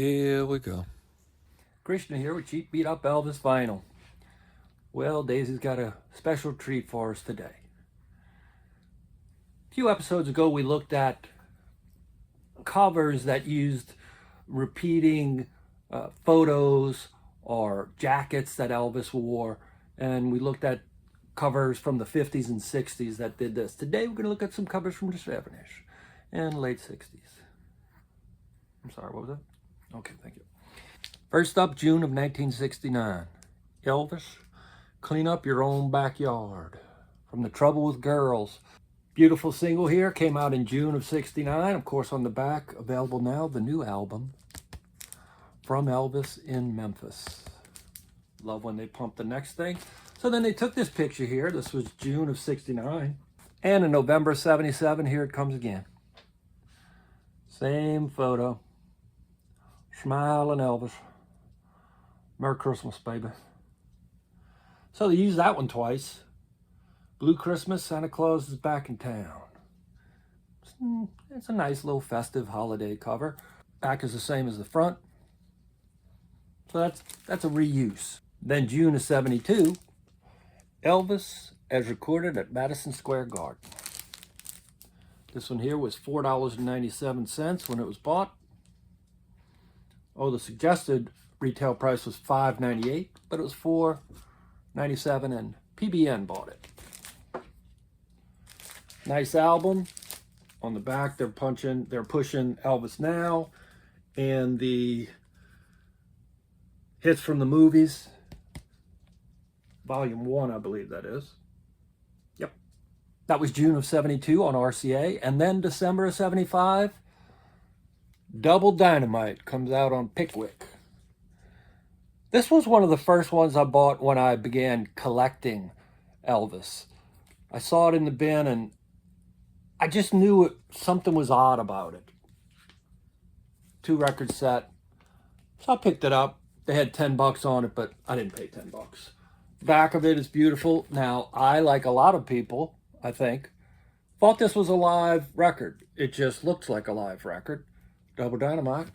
Here we go. Krishna here with Cheap Beat Up Elvis Vinyl. Well, Daisy's got a special treat for us today. A few episodes ago, we looked at covers that used repeating photos or jackets that Elvis wore, and we looked at covers from the 50s and 60s that did this. Today, we're going to look at some covers from the 70s and late 60s. I'm sorry, what was that? Okay, thank you. First up, June of 1969. Elvis, Clean Up Your Own Backyard. From The Trouble with Girls. Beautiful single here, came out in June of 69. Of course, on the back, available now, the new album from Elvis in Memphis. Love when they pump the next thing. So then they took this picture here. This was June of 69. And in November of 77, here it comes again. Same photo. Smiling Elvis. Merry Christmas, baby. So they used that one twice. Blue Christmas, Santa Claus is back in town. It's a nice little festive holiday cover. Back is the same as the front. So that's a reuse. Then June of 72, Elvis as recorded at Madison Square Garden. This one here was $4.97 when it was bought. Oh, the suggested retail price was $5.98, but it was $4.97 and PBN bought it. Nice album. On the back, they're pushing Elvis Now and the hits from the movies. Volume 1, I believe that is. Yep. That was June of 72 on RCA. And then December of 75, Double Dynamite comes out on Pickwick. This was one of the first ones I bought when I began collecting Elvis. I saw it in the bin and I just knew something was odd about it. 2-record set. So I picked it up. They had $10 on it, but I didn't pay $10. Back of it is beautiful. Now, I, like a lot of people, I think, thought this was a live record. It just looks like a live record. Double Dynamite.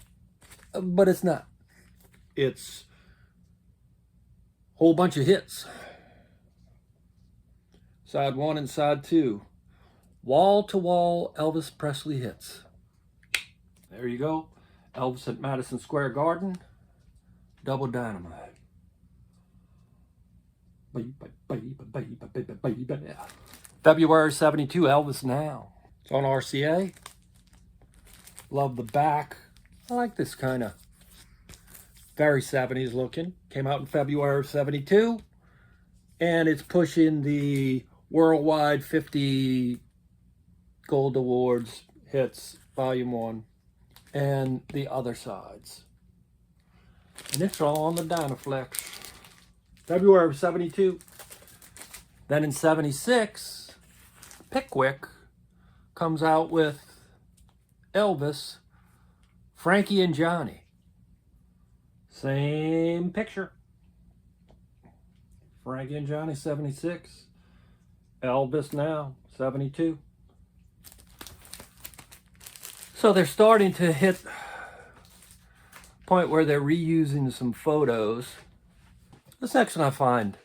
But it's not. It's a whole bunch of hits. Side 1 and side 2. Wall-to-wall Elvis Presley hits. There you go. Elvis at Madison Square Garden. Double Dynamite. February 72, Elvis Now. It's on RCA. Love the back. I like this kind of very 70s looking. Came out in February of 72. And it's pushing the worldwide 50 Gold Awards hits, Volume 1, and the other sides. And it's all on the Dynaflex. February of 72. Then in 76, Pickwick comes out with Elvis, Frankie and Johnny. Same picture. Frankie and Johnny, 76. Elvis Now, 72. So they're starting to hit a point where they're reusing some photos. This next one I find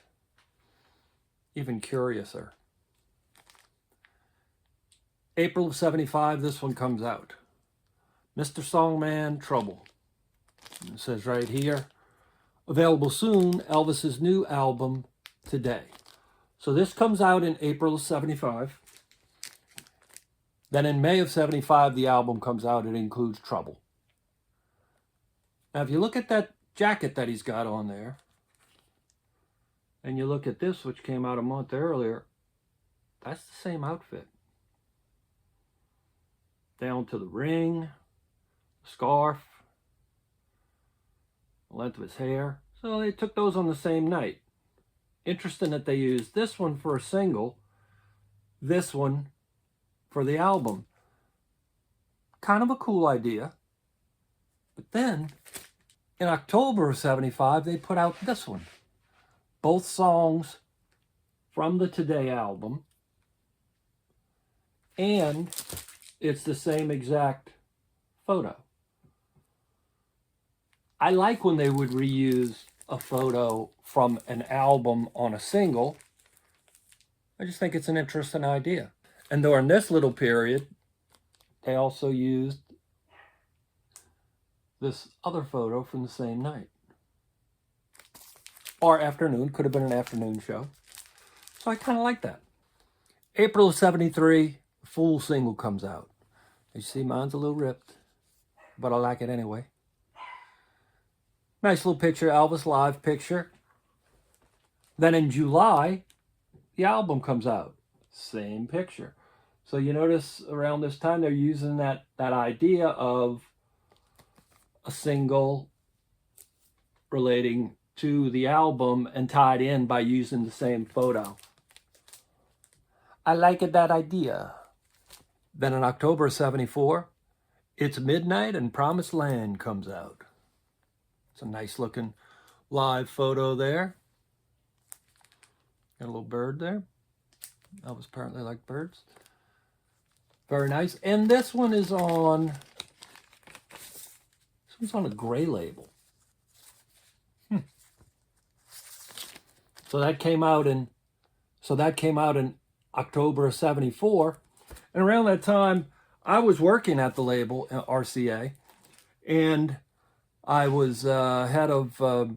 even curiouser. April of 75, this one comes out. Mr. Songman, Trouble. It says right here, available soon, Elvis's new album today. So this comes out in April of 75. Then in May of 75, the album comes out. It includes Trouble. Now, if you look at that jacket that he's got on there, and you look at this, which came out a month earlier, that's the same outfit. Down to the ring, scarf, the length of his hair. So they took those on the same night. Interesting that they used this one for a single, this one for the album. Kind of a cool idea. But then, in October of 75, they put out this one. Both songs from the Today album. And it's the same exact photo. I like when they would reuse a photo from an album on a single. I just think it's an interesting idea. And during this little period, they also used this other photo from the same night. Or afternoon, could have been an afternoon show. So I kind of like that. April of 73, full single comes out. You see, mine's a little ripped, but I like it anyway. Nice little picture, Elvis live picture. Then in July, the album comes out. Same picture. So you notice around this time they're using that idea of a single relating to the album and tied in by using the same photo. I like it, that idea. Then in October of 74, It's Midnight and Promised Land comes out. It's a nice looking live photo there. Got a little bird there. Elvis apparently liked birds. Very nice. And this one is on, this one's on a gray label. So that came out in October of 74. And around that time, I was working at the label RCA, and I was head of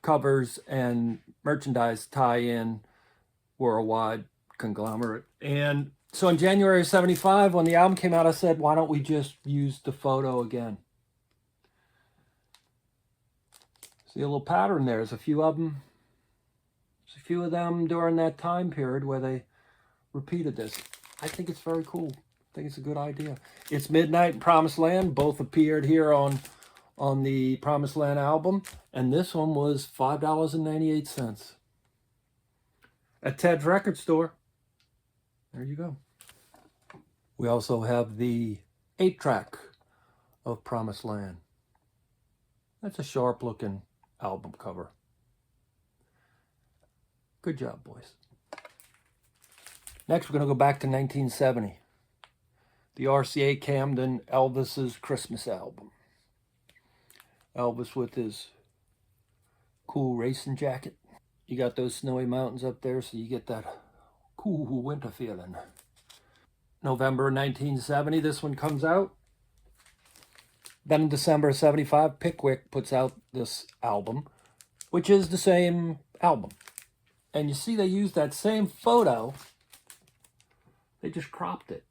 covers and merchandise tie-in worldwide conglomerate. And so in January of 75, when the album came out, I said, why don't we just use the photo again? See a little pattern there. There's a few of them. There's a few of them during that time period where they repeated this. I think it's very cool. I think it's a good idea. It's Midnight and Promised Land. Both appeared here on the Promised Land album. And this one was $5.98 at Ted's record store. There you go. We also have the 8-track of Promised Land. That's a sharp looking album cover. Good job, boys. Next, we're going to go back to 1970. The RCA Camden Elvis's Christmas album. Elvis with his cool racing jacket. You got those snowy mountains up there, so you get that cool winter feeling. November 1970, this one comes out. Then in December of 75, Pickwick puts out this album, which is the same album. And you see they used that same photo. They just cropped it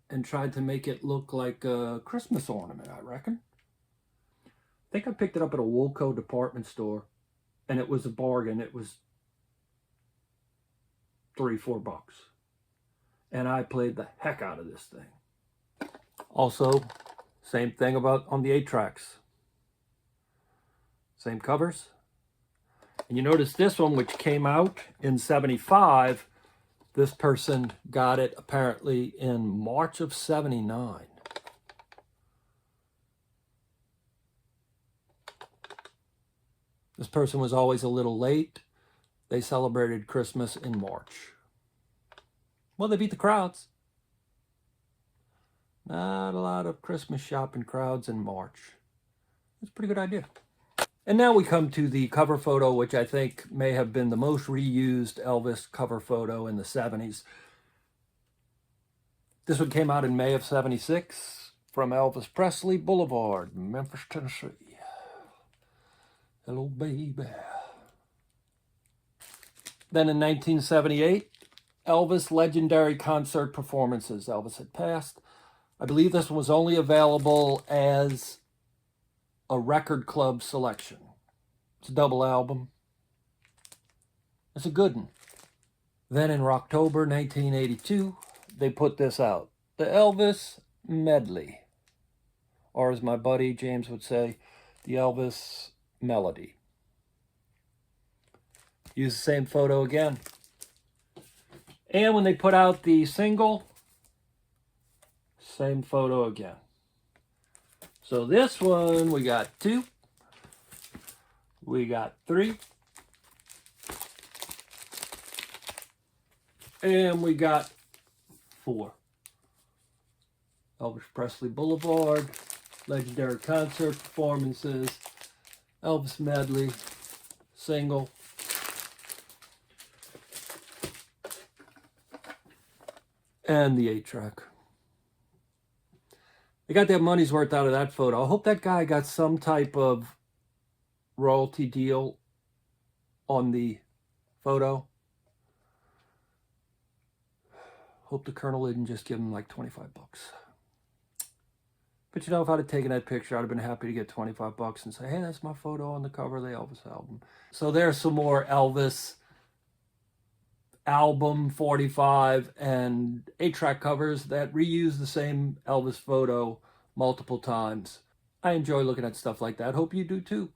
and tried to make it look like a Christmas ornament, I reckon. I think I picked it up at a Woolco department store, and it was a bargain. It was $3-4. And I played the heck out of this thing. Also, same thing about on the 8-tracks. Same covers. And you notice this one, which came out in 75, this person got it apparently in March of 79. This person was always a little late. They celebrated Christmas in March. Well, they beat the crowds. Not a lot of Christmas shopping crowds in March. It's a pretty good idea. And now we come to the cover photo, which I think may have been the most reused Elvis cover photo in the 70s. This one came out in May of 76 from Elvis Presley Boulevard, Memphis, Tennessee. Hello, baby. Then in 1978, Elvis Legendary Concert Performances. Elvis had passed. I believe this one was only available as a record club selection. It's a double album. It's a good one. Then in October 1982, they put this out. The Elvis Medley. Or as my buddy James would say, the Elvis Melody. Use the same photo again. And when they put out the single, same photo again. So this one, we got 2, we got 3, and we got 4. Elvis Presley Boulevard, legendary concert performances, Elvis medley, single. And the 8-track. They got their money's worth out of that photo. I hope that guy got some type of royalty deal on the photo. Hope the Colonel didn't just give him like 25 bucks. But you know, if I'd have taken that picture, I'd have been happy to get 25 bucks and say, hey, that's my photo on the cover of the Elvis album. So there's some more Elvis album 45 and 8-track covers that reuse the same Elvis photo multiple times. I enjoy looking at stuff like that. Hope you do too.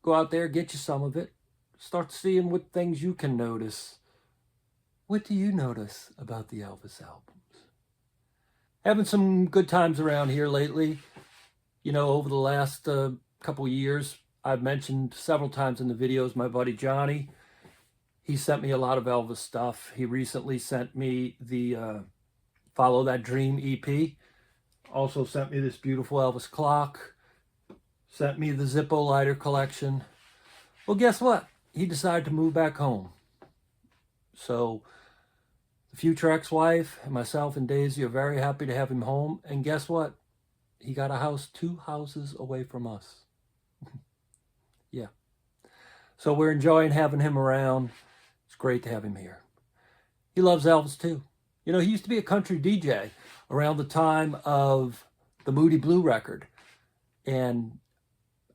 Go out there, get you some of it. Start seeing what things you can notice. What do you notice about the Elvis albums? Having some good times around here lately. You know, over the last couple years, I've mentioned several times in the videos my buddy Johnny. He sent me a lot of Elvis stuff. He recently sent me the Follow That Dream EP. Also sent me this beautiful Elvis clock. Sent me the Zippo lighter collection. Well, guess what? He decided to move back home. So the future ex-wife and myself and Daisy are very happy to have him home. And guess what? He got a house 2 houses away from us. Yeah. So we're enjoying having him around. It's great to have him here. He loves Elvis too. You know, he used to be a country DJ around the time of the Moody Blue record. And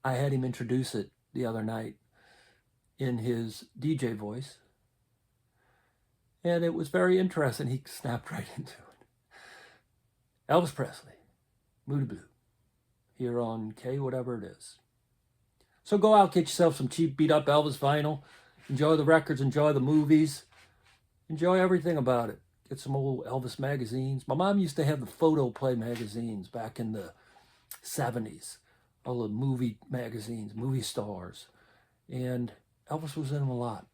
I had him introduce it the other night in his DJ voice. And it was very interesting. He snapped right into it. Elvis Presley, Moody Blue, here on K whatever it is. So go out, get yourself some cheap beat up Elvis vinyl. Enjoy the records, enjoy the movies. Enjoy everything about it. Get some old Elvis magazines. My mom used to have the Photo Play magazines back in the 70s. All the movie magazines, movie stars. And Elvis was in them a lot.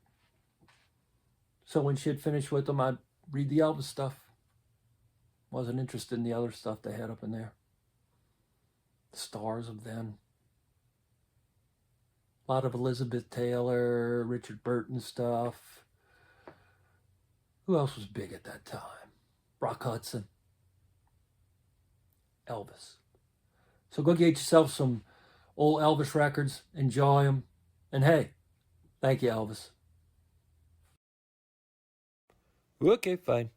So when she had finished with them, I'd read the Elvis stuff. Wasn't interested in the other stuff they had up in there. The stars of then. A lot of Elizabeth Taylor, Richard Burton stuff. Who else was big at that time? Rock Hudson. Elvis. So go get yourself some old Elvis records. Enjoy them. And hey, thank you, Elvis. Okay, fine.